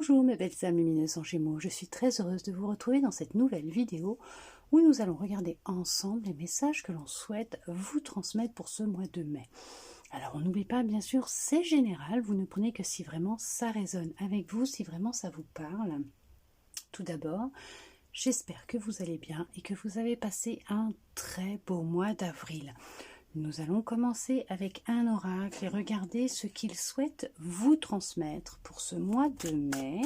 Bonjour mes belles âmes lumineuses en Gémeaux, je suis très heureuse de vous retrouver dans cette nouvelle vidéo où nous allons regarder ensemble les messages que l'on souhaite vous transmettre pour ce mois de mai. Alors on n'oublie pas, bien sûr, c'est général, vous ne prenez que si vraiment ça résonne avec vous, si vraiment ça vous parle. Tout d'abord, j'espère que vous allez bien et que vous avez passé un très beau mois d'avril. Nous allons commencer avec un oracle et regarder ce qu'il souhaite vous transmettre pour ce mois de mai.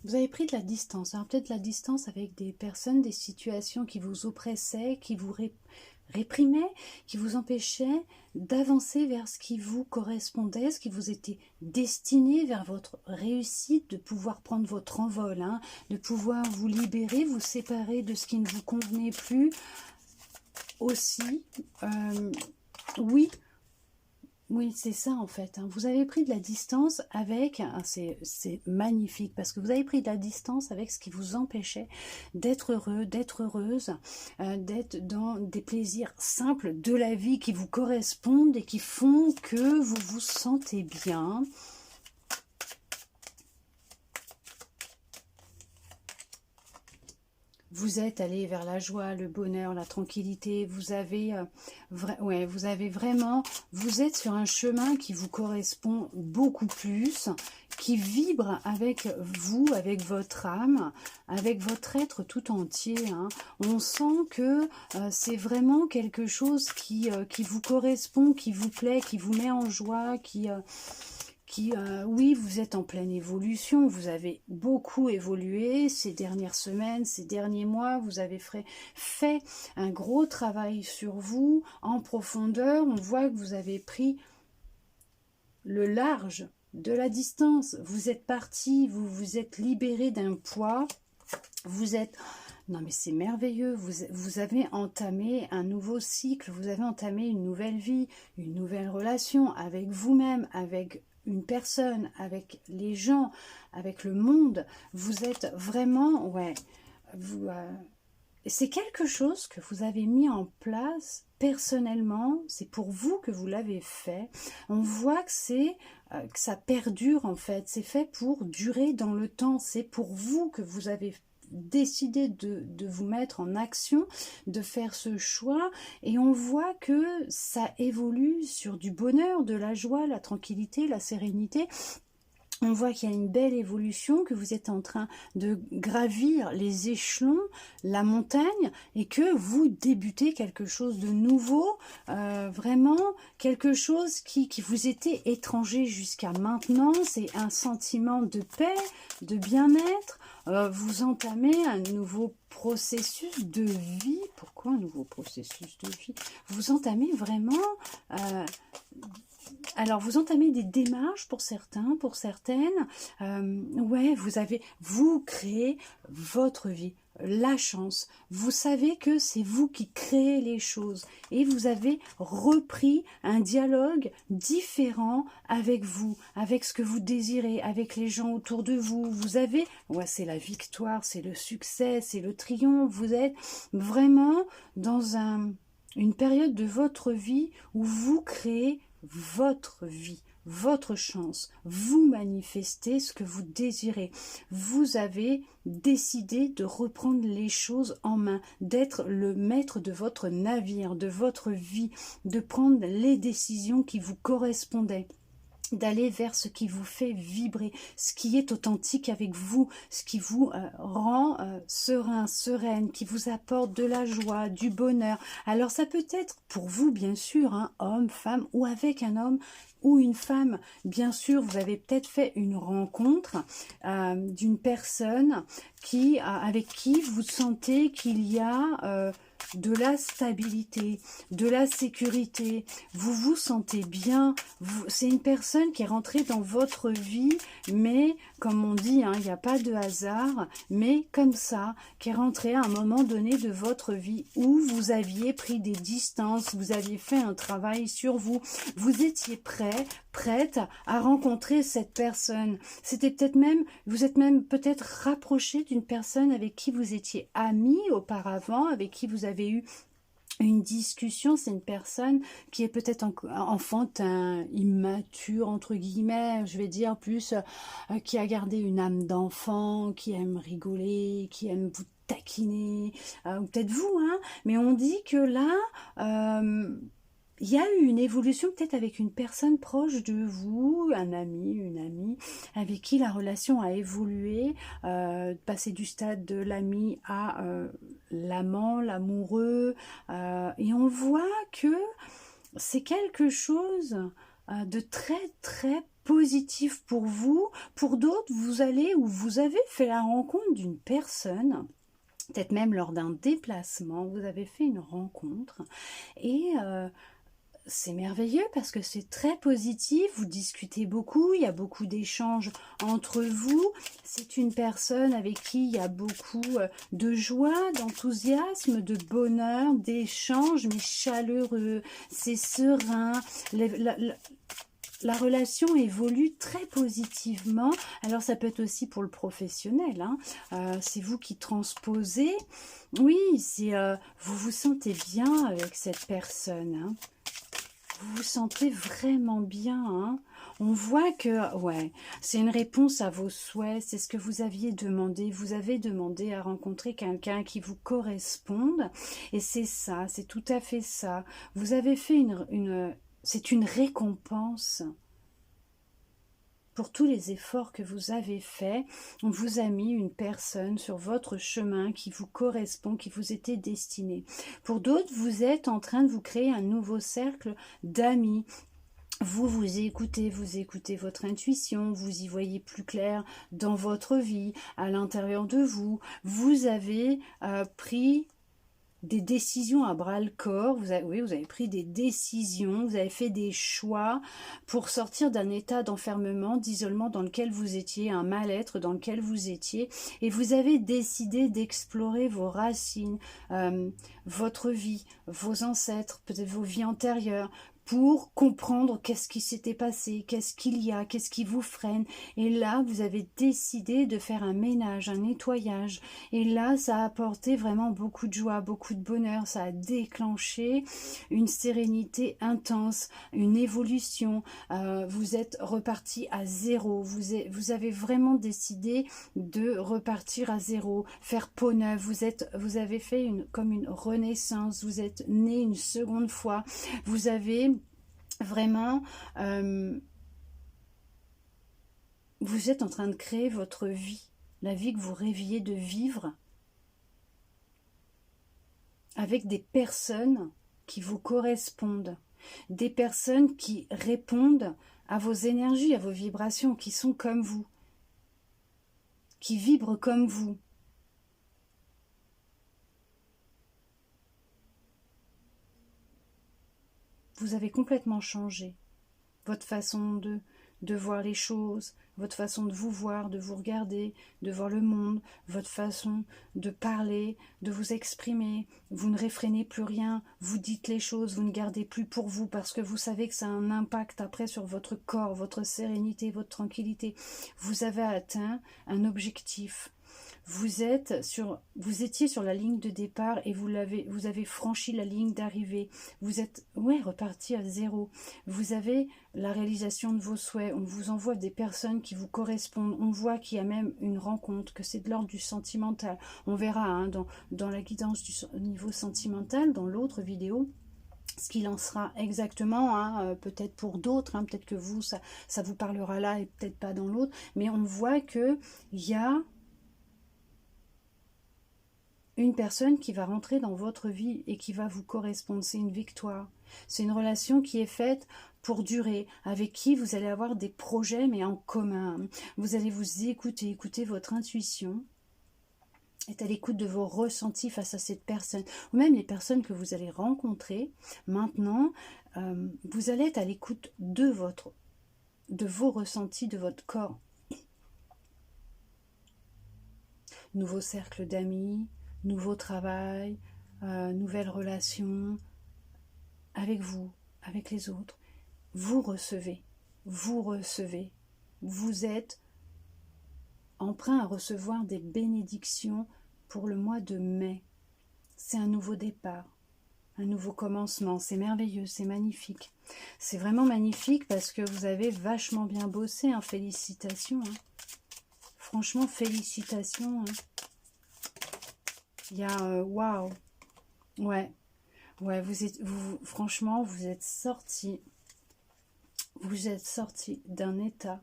Vous avez pris de la distance, alors peut-être la distance avec des personnes, des situations qui vous oppressaient, qui vous réprimaient, qui vous empêchaient d'avancer vers ce qui vous correspondait, ce qui vous était destiné, vers votre réussite, de pouvoir prendre votre envol, de pouvoir vous libérer, vous séparer de ce qui ne vous convenait plus. Aussi, oui, c'est ça en fait. Vous avez pris de la distance avec, c'est magnifique, parce que vous avez pris de la distance avec ce qui vous empêchait d'être heureux, d'être heureuse, d'être dans des plaisirs simples de la vie qui vous correspondent et qui font que vous vous sentez bien. Vous êtes allé vers la joie, le bonheur, la tranquillité. Vous avez, vous êtes sur un chemin qui vous correspond beaucoup plus, qui vibre avec vous, avec votre âme, avec votre être tout entier. On sent que c'est vraiment quelque chose qui vous correspond, qui vous plaît, qui vous met en joie, oui, vous êtes en pleine évolution, vous avez beaucoup évolué ces dernières semaines, ces derniers mois, vous avez fait un gros travail sur vous, en profondeur. On voit que vous avez pris le large de la distance, vous êtes parti, vous vous êtes libéré d'un poids, vous êtes... Non mais c'est merveilleux, vous avez entamé un nouveau cycle, vous avez entamé une nouvelle vie, une nouvelle relation avec vous-même, avec une personne, avec les gens, avec le monde. Vous êtes vraiment, c'est quelque chose que vous avez mis en place personnellement, c'est pour vous que vous l'avez fait. On voit que ça perdure en fait, c'est fait pour durer dans le temps, c'est pour vous que vous avez décidé de vous mettre en action, de faire ce choix, et on voit que ça évolue sur du bonheur, de la joie, la tranquillité, la sérénité. On voit qu'il y a une belle évolution, que vous êtes en train de gravir les échelons, la montagne, et que vous débutez quelque chose de nouveau, vraiment quelque chose qui vous était étranger jusqu'à maintenant. C'est un sentiment de paix, de bien-être. Vous entamez un nouveau processus de vie. Pourquoi un nouveau processus de vie? Vous entamez vraiment... alors, vous entamez des démarches pour certains, pour certaines. Vous créez votre vie, la chance. Vous savez que c'est vous qui créez les choses. Et vous avez repris un dialogue différent avec vous, avec ce que vous désirez, avec les gens autour de vous. Vous avez, c'est la victoire, c'est le succès, c'est le triomphe. Vous êtes vraiment dans une période de votre vie où vous créez votre vie, votre chance, vous manifestez ce que vous désirez. Vous avez décidé de reprendre les choses en main, d'être le maître de votre navire, de votre vie, de prendre les décisions qui vous correspondaient, d'aller vers ce qui vous fait vibrer, ce qui est authentique avec vous, ce qui vous rend serein, sereine, qui vous apporte de la joie, du bonheur. Alors ça peut être pour vous, bien sûr, homme, femme, ou avec un homme ou une femme. Bien sûr, vous avez peut-être fait une rencontre d'une personne avec qui vous sentez qu'il y a... de la stabilité, de la sécurité, vous vous sentez bien, c'est une personne qui est rentrée dans votre vie, mais comme on dit, il n'y a pas de hasard, mais comme ça, qui est rentrée à un moment donné de votre vie où vous aviez pris des distances, vous aviez fait un travail sur vous, vous étiez prête à rencontrer cette personne. C'était peut-être même, vous êtes même peut-être rapproché d'une personne avec qui vous étiez amis auparavant, avec qui vous avez eu une discussion, c'est une personne qui est peut-être enfantin, immature, entre guillemets, je vais dire plus, qui a gardé une âme d'enfant, qui aime rigoler, qui aime vous taquiner, ou peut-être vous, hein, mais on dit que là, il y a eu une évolution peut-être avec une personne proche de vous, un ami, une amie, avec qui la relation a évolué, passer du stade de l'ami à l'amant, l'amoureux, et on voit que c'est quelque chose de très très positif pour vous. Pour d'autres, vous allez ou vous avez fait la rencontre d'une personne, peut-être même lors d'un déplacement, vous avez fait une rencontre, et c'est merveilleux parce que c'est très positif, vous discutez beaucoup, il y a beaucoup d'échanges entre vous, c'est une personne avec qui il y a beaucoup de joie, d'enthousiasme, de bonheur, d'échanges, mais chaleureux, c'est serein, la relation évolue très positivement. Alors ça peut être aussi pour le professionnel, hein. C'est vous qui transposez, oui, vous vous sentez bien avec cette personne, hein. Vous vous sentez vraiment bien, hein. On voit que, ouais, c'est une réponse à vos souhaits, c'est ce que vous aviez demandé. Vous avez demandé à rencontrer quelqu'un qui vous corresponde, et c'est ça, c'est tout à fait ça. Vous avez fait c'est une récompense pour tous les efforts que vous avez faits. On vous a mis une personne sur votre chemin qui vous correspond, qui vous était destinée. Pour d'autres, vous êtes en train de vous créer un nouveau cercle d'amis. Vous écoutez votre intuition, vous y voyez plus clair dans votre vie, à l'intérieur de vous. Vous avez pris des décisions à bras-le-corps, vous avez pris des décisions, vous avez fait des choix pour sortir d'un état d'enfermement, d'isolement dans lequel vous étiez, un mal-être dans lequel vous étiez, et vous avez décidé d'explorer vos racines, votre vie, vos ancêtres, peut-être vos vies antérieures, pour comprendre qu'est-ce qui s'était passé, qu'est-ce qu'il y a, qu'est-ce qui vous freine. Et là, vous avez décidé de faire un ménage, un nettoyage. Et là, ça a apporté vraiment beaucoup de joie, beaucoup de bonheur. Ça a déclenché une sérénité intense, une évolution. Vous êtes reparti à zéro. Vous avez vraiment décidé de repartir à zéro, faire peau neuve. Vous avez fait comme une renaissance. Vous êtes né une seconde fois. Vous avez vraiment, vous êtes en train de créer votre vie, la vie que vous rêviez de vivre, avec des personnes qui vous correspondent, des personnes qui répondent à vos énergies, à vos vibrations, qui sont comme vous, qui vibrent comme vous. Vous avez complètement changé votre façon de voir les choses, votre façon de vous voir, de vous regarder, de voir le monde, votre façon de parler, de vous exprimer. Vous ne réfrénez plus rien, vous dites les choses, vous ne gardez plus pour vous parce que vous savez que ça a un impact après sur votre corps, votre sérénité, votre tranquillité. Vous avez atteint un objectif. Vous étiez sur la ligne de départ et vous avez franchi la ligne d'arrivée. Vous êtes, reparti à zéro. Vous avez la réalisation de vos souhaits. On vous envoie des personnes qui vous correspondent. On voit qu'il y a même une rencontre, que c'est de l'ordre du sentimental. On verra, hein, dans la guidance du niveau sentimental, dans l'autre vidéo, ce qu'il en sera exactement, hein, peut-être pour d'autres, hein, peut-être que vous, ça vous parlera là et peut-être pas dans l'autre, mais on voit qu'il y a une personne qui va rentrer dans votre vie et qui va vous correspondre. C'est une victoire. C'est une relation qui est faite pour durer, avec qui vous allez avoir des projets, mais en commun. Vous allez vous écouter votre intuition, être à l'écoute de vos ressentis face à cette personne, ou même les personnes que vous allez rencontrer. Maintenant, vous allez être à l'écoute de vos ressentis, de votre corps. Nouveau cercle d'amis, nouveau travail, nouvelle relation avec vous, avec les autres. Vous recevez, vous êtes emprunt à recevoir des bénédictions pour le mois de mai. C'est un nouveau départ. Un nouveau commencement, c'est merveilleux, c'est magnifique. C'est vraiment magnifique parce que vous avez vachement bien bossé, hein. Félicitations. Hein. Franchement, félicitations. Hein. Il y a... Waouh. Ouais. Ouais, franchement, vous êtes sorti. Vous êtes sorti d'un état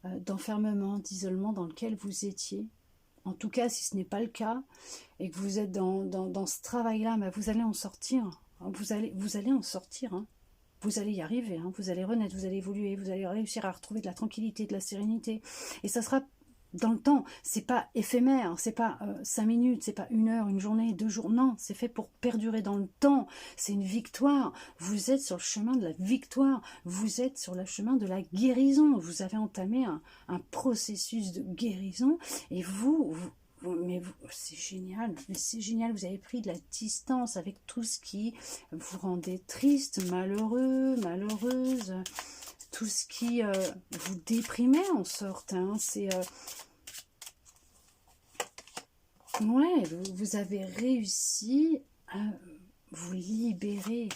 d'enfermement, d'isolement dans lequel vous étiez. En tout cas, si ce n'est pas le cas, et que vous êtes dans ce travail-là, bah, vous allez en sortir. Vous allez en sortir. Hein. Vous allez y arriver. Hein. Vous allez renaître, vous allez évoluer, vous allez réussir à retrouver de la tranquillité, de la sérénité. Et ça sera dans le temps. C'est pas éphémère, c'est pas 5 minutes, c'est pas 1 heure, 1 journée, 2 jours. Non, c'est fait pour perdurer dans le temps. C'est une victoire. Vous êtes sur le chemin de la victoire. Vous êtes sur le chemin de la guérison. Vous avez entamé un processus de guérison. Et c'est génial, mais c'est génial, vous avez pris de la distance avec tout ce qui vous rendait triste, malheureux, malheureuse, tout ce qui vous déprimait en sorte, hein. C'est ouais, vous avez réussi à vous libérer,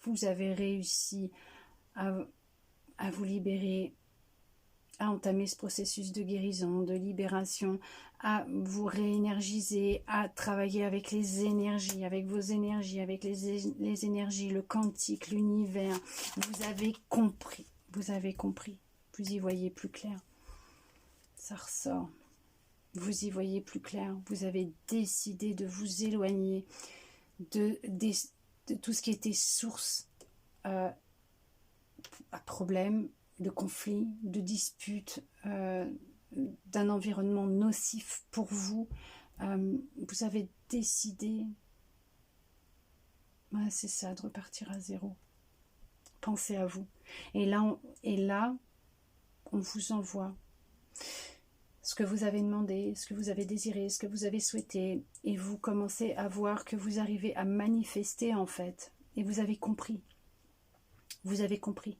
vous avez réussi à vous libérer, à entamer ce processus de guérison, de libération, à vous réénergiser, à travailler avec les énergies, avec vos énergies, avec les énergies, le quantique, l'univers. Vous avez compris, vous y voyez plus clair. Ça ressort, vous y voyez plus clair. Vous avez décidé de vous éloigner de tout ce qui était source à problème, de conflits, de disputes, d'un environnement nocif pour vous. Vous avez décidé, c'est ça, de repartir à zéro. Pensez à vous. Et là, on vous envoie ce que vous avez demandé, ce que vous avez désiré, ce que vous avez souhaité, et vous commencez à voir que vous arrivez à manifester en fait. Et vous avez compris. Vous avez compris.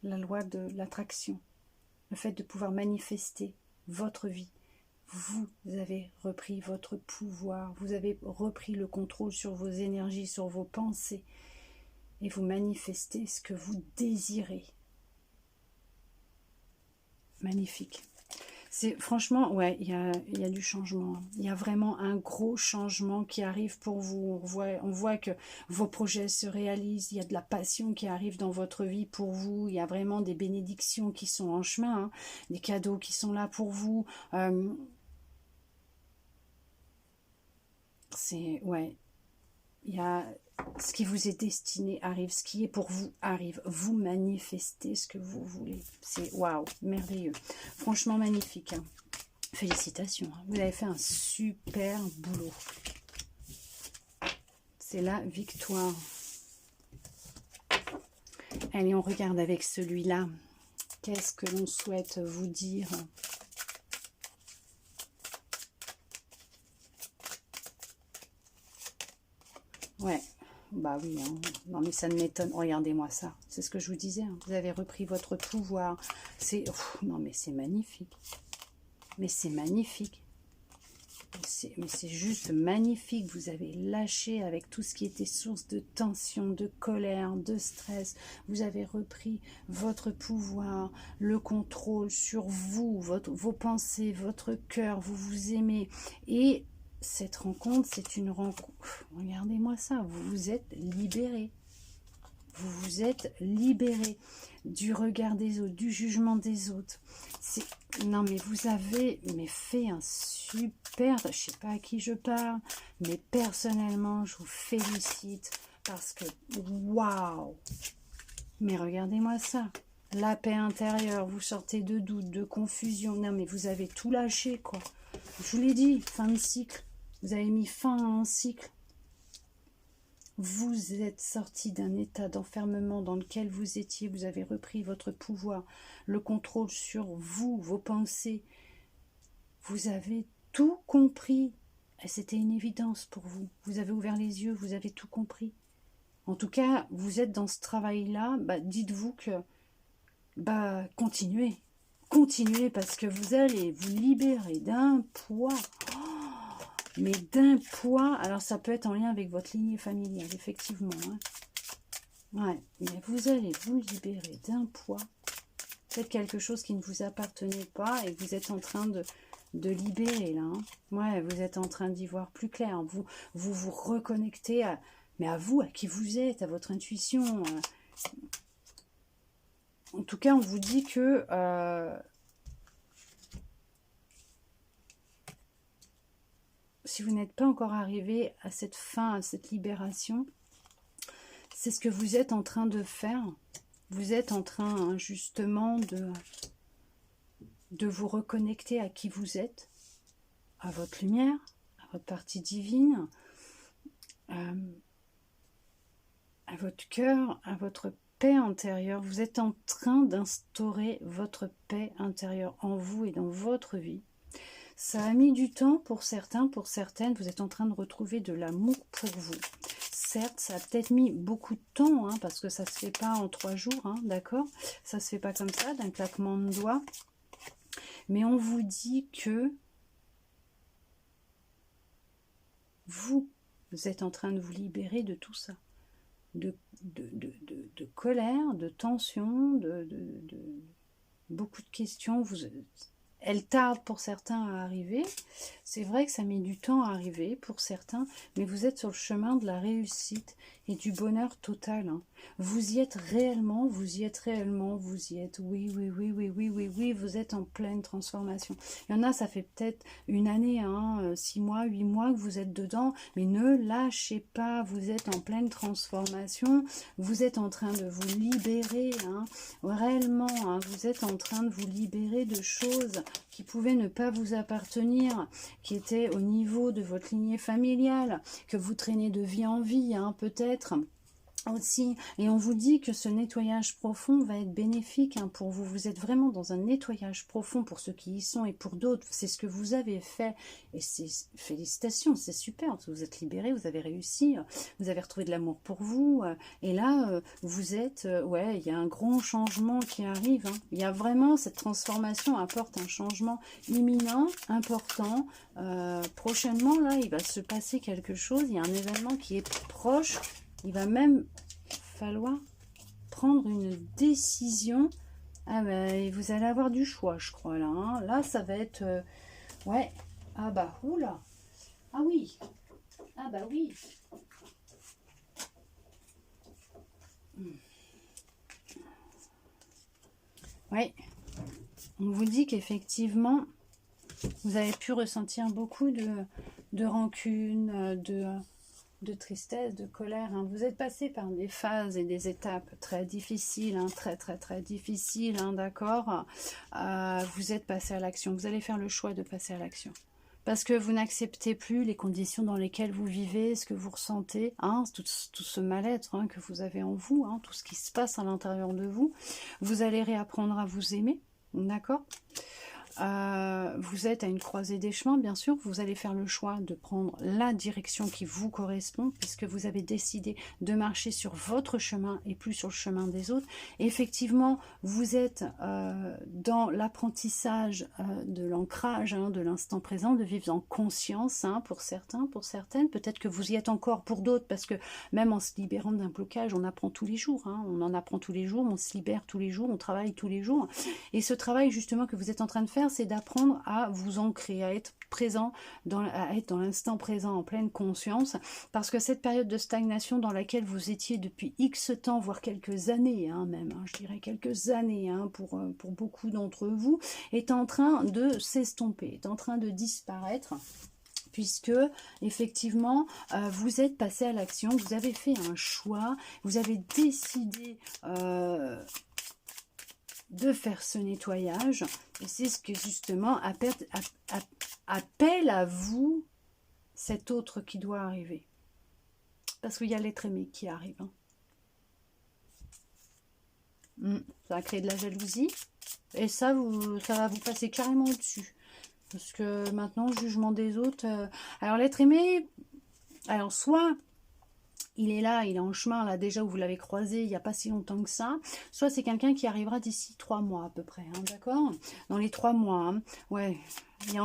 La loi de l'attraction, le fait de pouvoir manifester votre vie. Vous avez repris votre pouvoir, vous avez repris le contrôle sur vos énergies, sur vos pensées, et vous manifestez ce que vous désirez. Magnifique. C'est franchement, ouais, il y a du changement. Il y a vraiment un gros changement qui arrive pour vous. On voit que vos projets se réalisent. Il y a de la passion qui arrive dans votre vie pour vous. Il y a vraiment des bénédictions qui sont en chemin, hein, des cadeaux qui sont là pour vous. Ouais, il y a ce qui vous est destiné arrive, ce qui est pour vous arrive. Vous manifestez ce que vous voulez. C'est waouh, merveilleux. Franchement magnifique. Hein. Félicitations. Vous avez fait un super boulot. C'est la victoire. Allez, on regarde avec celui-là. Qu'est-ce que l'on souhaite vous dire ? Ouais. Bah oui, hein. Non mais ça ne m'étonne. Regardez-moi ça. C'est ce que je vous disais. Hein. Vous avez repris votre pouvoir. Non mais c'est magnifique. Mais c'est magnifique. Mais c'est juste magnifique. Vous avez lâché avec tout ce qui était source de tension, de colère, de stress. Vous avez repris votre pouvoir, le contrôle sur vous, vos pensées, votre cœur. Vous vous aimez. Et cette rencontre, c'est une rencontre. Regardez-moi ça. Vous vous êtes libéré. Vous vous êtes libéré du regard des autres, du jugement des autres. Non, mais vous avez fait un super... Je ne sais pas à qui je parle, mais personnellement, je vous félicite parce que, waouh! Mais regardez-moi ça. La paix intérieure, vous sortez de doute, de confusion. Non, mais vous avez tout lâché, quoi. Je vous l'ai dit, fin de cycle. Vous avez mis fin à un cycle. Vous êtes sorti d'un état d'enfermement dans lequel vous étiez, vous avez repris votre pouvoir, le contrôle sur vous, vos pensées. Vous avez tout compris. Et c'était une évidence pour vous. Vous avez ouvert les yeux, vous avez tout compris. En tout cas, vous êtes dans ce travail-là, dites-vous que, continuez. Continuez parce que vous allez vous libérer d'un poids. mais d'un poids. Alors ça peut être en lien avec votre lignée familiale, effectivement. Hein. Ouais, mais vous allez vous libérer d'un poids. Peut-être quelque chose qui ne vous appartenait pas et que vous êtes en train de libérer là. Hein. Ouais, vous êtes en train d'y voir plus clair. Vous reconnectez à, mais à vous, à qui vous êtes, à votre intuition. En tout cas, on vous dit que si vous n'êtes pas encore arrivé à cette fin, à cette libération, c'est ce que vous êtes en train de faire. Vous êtes en train hein, justement de vous reconnecter à qui vous êtes, à votre lumière, à votre partie divine, à votre cœur, à votre paix intérieure. Vous êtes en train d'instaurer votre paix intérieure en vous et dans votre vie. Ça a mis du temps pour certains, pour certaines. Vous êtes en train de retrouver de l'amour pour vous. Certes, ça a peut-être mis beaucoup de temps, hein, parce que ça ne se fait pas en 3 jours, hein, d'accord? Ça ne se fait pas comme ça, d'un claquement de doigts. Mais on vous dit que vous êtes en train de vous libérer de tout ça. De colère, de tension, de beaucoup de questions. Elle tarde pour certains à arriver. C'est vrai que ça met du temps à arriver pour certains, mais vous êtes sur le chemin de la réussite et du bonheur total. Hein. Vous y êtes réellement, vous y êtes réellement, vous y êtes. Oui, oui, oui, oui, oui, oui, oui, vous êtes en pleine transformation. Il y en a, ça fait peut-être une année, hein, 6 mois, 8 mois que vous êtes dedans, mais ne lâchez pas, vous êtes en pleine transformation, vous êtes en train de vous libérer, hein, réellement, hein, vous êtes en train de vous libérer de choses qui pouvaient ne pas vous appartenir, qui étaient au niveau de votre lignée familiale, que vous traînez de vie en vie, hein, peut-être aussi, et on vous dit que ce nettoyage profond va être bénéfique hein, pour vous. Vous êtes vraiment dans un nettoyage profond pour ceux qui y sont et pour d'autres. C'est ce que vous avez fait et c'est félicitations, c'est super. Vous êtes libérés, vous avez réussi, vous avez retrouvé de l'amour pour vous et là vous êtes, ouais, il y a un grand changement qui arrive. Hein. Il y a vraiment cette transformation apporte un changement imminent, important. Prochainement là, il va se passer quelque chose. Il y a un événement qui est proche. Il va même falloir prendre une décision. Ah ben, vous allez avoir du choix, je crois, là. Hein. Là, ça va être... ouais. Ah bah, oula. Ah oui. Ah bah oui. Ouais. On vous dit qu'effectivement, vous avez pu ressentir beaucoup de rancune, de tristesse, de colère. Hein. Vous êtes passé par des phases et des étapes très difficiles, hein, très difficiles, hein, d'accord. Vous êtes passé à l'action. Vous allez faire le choix de passer à l'action. Parce que vous n'acceptez plus les conditions dans lesquelles vous vivez, ce que vous ressentez, hein, tout ce mal-être hein, que vous avez en vous, hein, tout ce qui se passe à l'intérieur de vous. Vous allez réapprendre à vous aimer, d'accord. Vous êtes à une croisée des chemins, bien sûr, vous allez faire le choix de prendre la direction qui vous correspond, puisque vous avez décidé de marcher sur votre chemin et plus sur le chemin des autres. Et effectivement, vous êtes dans l'apprentissage de l'ancrage, hein, de l'instant présent, de vivre en conscience, hein, pour certains, pour certaines. Peut-être que vous y êtes encore pour d'autres, parce que même en se libérant d'un blocage, on apprend tous les jours, hein, on en apprend tous les jours, on se libère tous les jours, on travaille tous les jours. Et ce travail justement que vous êtes en train de faire, c'est d'apprendre à vous ancrer, à être présent, à être dans l'instant présent, en pleine conscience, parce que cette période de stagnation dans laquelle vous étiez depuis X temps, voire quelques années, hein, même, hein, je dirais quelques années, hein, pour beaucoup d'entre vous, est en train de s'estomper, est en train de disparaître, puisque effectivement vous êtes passé à l'action, vous avez fait un choix, vous avez décidé de faire ce nettoyage, et c'est ce que justement appelle à vous cet autre qui doit arriver, parce qu'il y a l'être aimé qui arrive, hein. Ça va créer de la jalousie, et ça va vous passer carrément au-dessus, parce que maintenant jugement des autres, alors l'être aimé, alors soit il est là, il est en chemin, là déjà où vous l'avez croisé il n'y a pas si longtemps que ça, soit c'est quelqu'un qui arrivera d'ici 3 mois à peu près, hein, d'accord, dans les 3 mois, hein. Ouais, Il y a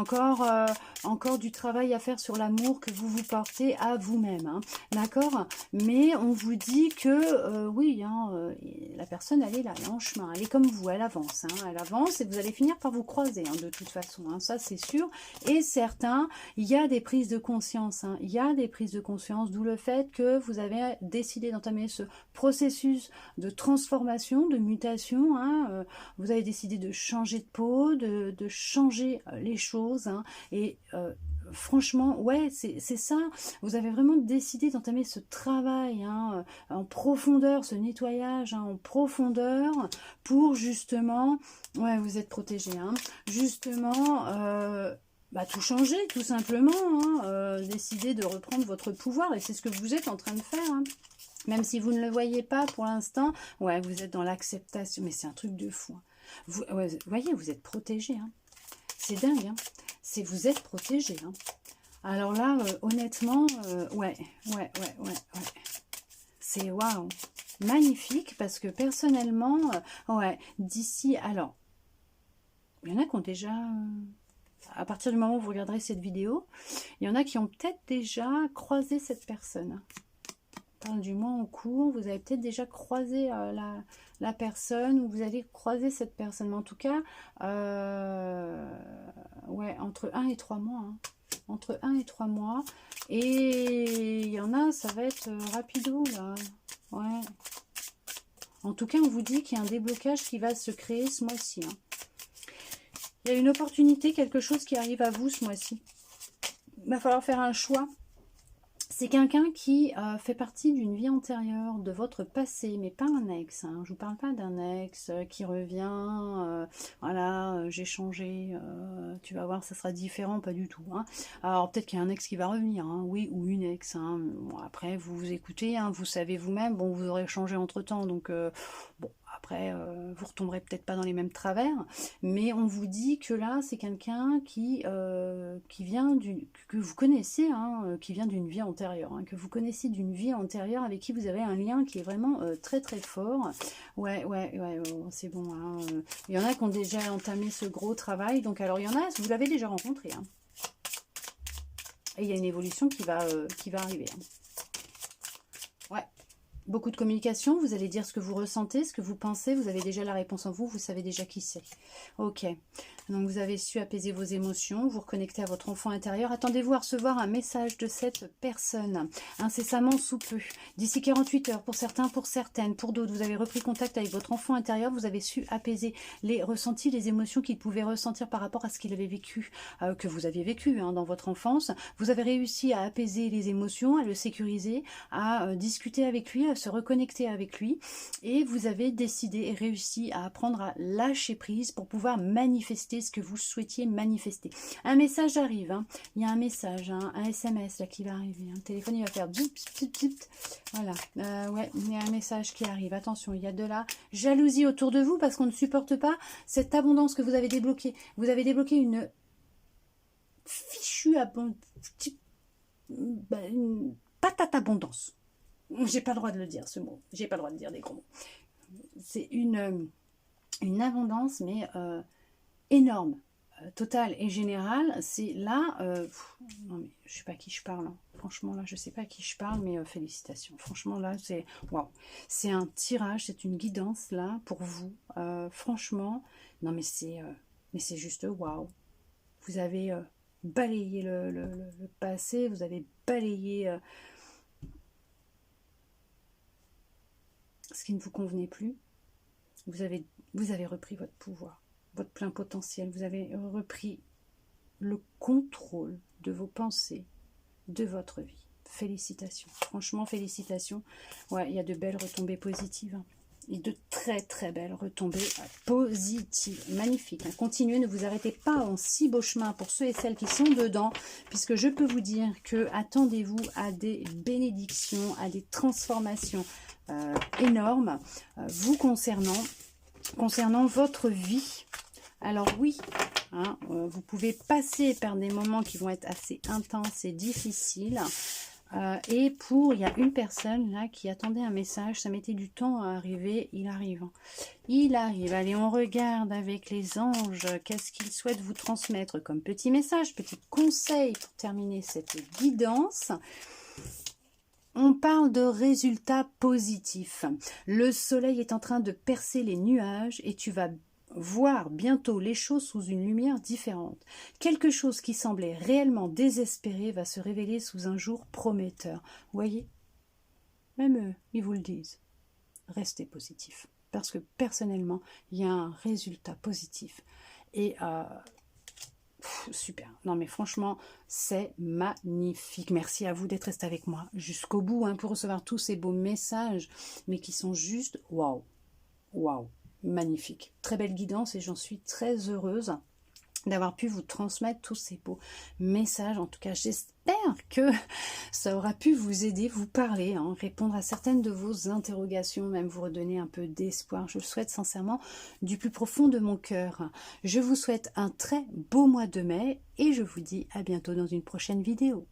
encore du travail à faire sur l'amour que vous vous portez à vous-même, hein, d'accord? Mais on vous dit que, oui, hein, la personne, elle est là, elle est en chemin, elle est comme vous, elle avance, hein, elle avance et vous allez finir par vous croiser, hein, de toute façon, hein, ça c'est sûr. Et certains, il y a des prises de conscience, hein, il y a des prises de conscience, d'où le fait que vous avez décidé d'entamer ce processus de transformation, de mutation, hein, vous avez décidé de changer de peau, de changer les choses, hein, et franchement, ouais, c'est ça, vous avez vraiment décidé d'entamer ce travail, hein, en profondeur, ce nettoyage, hein, en profondeur, pour justement, ouais, vous êtes protégé, hein, justement, tout changer, tout simplement, hein, décider de reprendre votre pouvoir, et c'est ce que vous êtes en train de faire, hein. Même si vous ne le voyez pas pour l'instant, ouais, vous êtes dans l'acceptation, mais c'est un truc de fou, hein. Vous, ouais, vous voyez, vous êtes protégé, hein. C'est dingue, hein. Vous êtes protégé, hein. Alors là, honnêtement, ouais. C'est waouh, magnifique, parce que personnellement, ouais, d'ici, alors, il y en a qui ont déjà, à partir du moment où vous regarderez cette vidéo, il y en a qui ont peut-être déjà croisé cette personne. Parle du mois en cours, vous avez peut-être déjà croisé la personne, ou vous allez croiser cette personne, mais en tout cas, ouais, entre 1 et 3 mois, hein. Entre 1 et 3 mois, et il y en a, ça va être rapido, là, ouais. En tout cas, on vous dit qu'il y a un déblocage qui va se créer ce mois-ci, hein. Il y a une opportunité, quelque chose qui arrive à vous ce mois-ci. Il va falloir faire un choix. C'est quelqu'un qui fait partie d'une vie antérieure, de votre passé, mais pas un ex, hein. Je ne vous parle pas d'un ex qui revient, voilà, j'ai changé, tu vas voir, ça sera différent, pas du tout, hein. Alors peut-être qu'il y a un ex qui va revenir, hein, oui, ou une ex, hein. Bon, après, vous vous écoutez, hein, vous savez vous-même, bon, vous aurez changé entre-temps, donc bon. Après, vous ne retomberez peut-être pas dans les mêmes travers, mais on vous dit que là, c'est quelqu'un qui vient que vous connaissez, hein, qui vient d'une vie antérieure, hein, que vous connaissez d'une vie antérieure, avec qui vous avez un lien qui est vraiment très très fort. Ouais, c'est bon, hein. Il y en a qui ont déjà entamé ce gros travail, donc alors il y en a, vous l'avez déjà rencontré, hein. Et il y a une évolution qui va arriver, hein. Ouais. Beaucoup de communication, vous allez dire ce que vous ressentez, ce que vous pensez, vous avez déjà la réponse en vous, vous savez déjà qui c'est. Ok, donc vous avez su apaiser vos émotions, vous reconnecter à votre enfant intérieur. Attendez-vous à recevoir un message de cette personne, incessamment sous peu. D'ici 48 heures, pour certains, pour certaines, pour d'autres, vous avez repris contact avec votre enfant intérieur, vous avez su apaiser les ressentis, les émotions qu'il pouvait ressentir par rapport à ce qu'il avait vécu, que vous aviez vécu, hein, dans votre enfance. Vous avez réussi à apaiser les émotions, à le sécuriser, à discuter avec lui, à se reconnecter avec lui, et vous avez décidé et réussi à apprendre à lâcher prise pour pouvoir manifester ce que vous souhaitiez manifester. Un message arrive, hein. Il y a un message, hein, un SMS là qui va arriver, hein. Le téléphone il va faire zip, zip, zip. Voilà, ouais, il y a un message qui arrive. Attention, il y a de la jalousie autour de vous parce qu'on ne supporte pas cette abondance que vous avez débloquée. Vous avez débloqué une fichue abondance, une patate abondance. J'ai pas le droit de le dire, ce mot. J'ai pas le droit de dire des gros mots. C'est une abondance, mais énorme, totale et générale. C'est là... non, mais je sais pas à qui je parle, hein. Franchement, là, je sais pas à qui je parle, mais félicitations. Franchement, là, c'est... Waouh. C'est un tirage, c'est une guidance, là, pour vous. Franchement, non, mais c'est juste waouh. Vous avez balayé le passé, vous avez balayé... ce qui ne vous convenait plus, vous avez repris votre pouvoir, votre plein potentiel, vous avez repris le contrôle de vos pensées, de votre vie. Félicitations, franchement félicitations. Ouais, il y a de belles retombées positives, hein. Et de très très belles retombées positives, magnifiques, hein. Continuez, ne vous arrêtez pas en si beau chemin pour ceux et celles qui sont dedans, puisque je peux vous dire que attendez-vous à des bénédictions, à des transformations énormes vous concernant votre vie. Alors oui, hein, vous pouvez passer par des moments qui vont être assez intenses et difficiles. Et il y a une personne là qui attendait un message, ça mettait du temps à arriver, il arrive. Il arrive. Allez, on regarde avec les anges, qu'est-ce qu'ils souhaitent vous transmettre comme petit message, petit conseil pour terminer cette guidance. On parle de résultats positifs. Le soleil est en train de percer les nuages et tu vas voir bientôt les choses sous une lumière différente. Quelque chose qui semblait réellement désespéré va se révéler sous un jour prometteur. Vous voyez? Même eux, ils vous le disent. Restez positif. Parce que personnellement, il y a un résultat positif. Et super. Non mais franchement, c'est magnifique. Merci à vous d'être resté avec moi jusqu'au bout pour recevoir tous ces beaux messages, mais qui sont juste waouh. Waouh. Magnifique. Très belle guidance et j'en suis très heureuse d'avoir pu vous transmettre tous ces beaux messages. En tout cas, j'espère que ça aura pu vous aider, vous parler, répondre à certaines de vos interrogations, même vous redonner un peu d'espoir. Je le souhaite sincèrement du plus profond de mon cœur. Je vous souhaite un très beau mois de mai et je vous dis à bientôt dans une prochaine vidéo.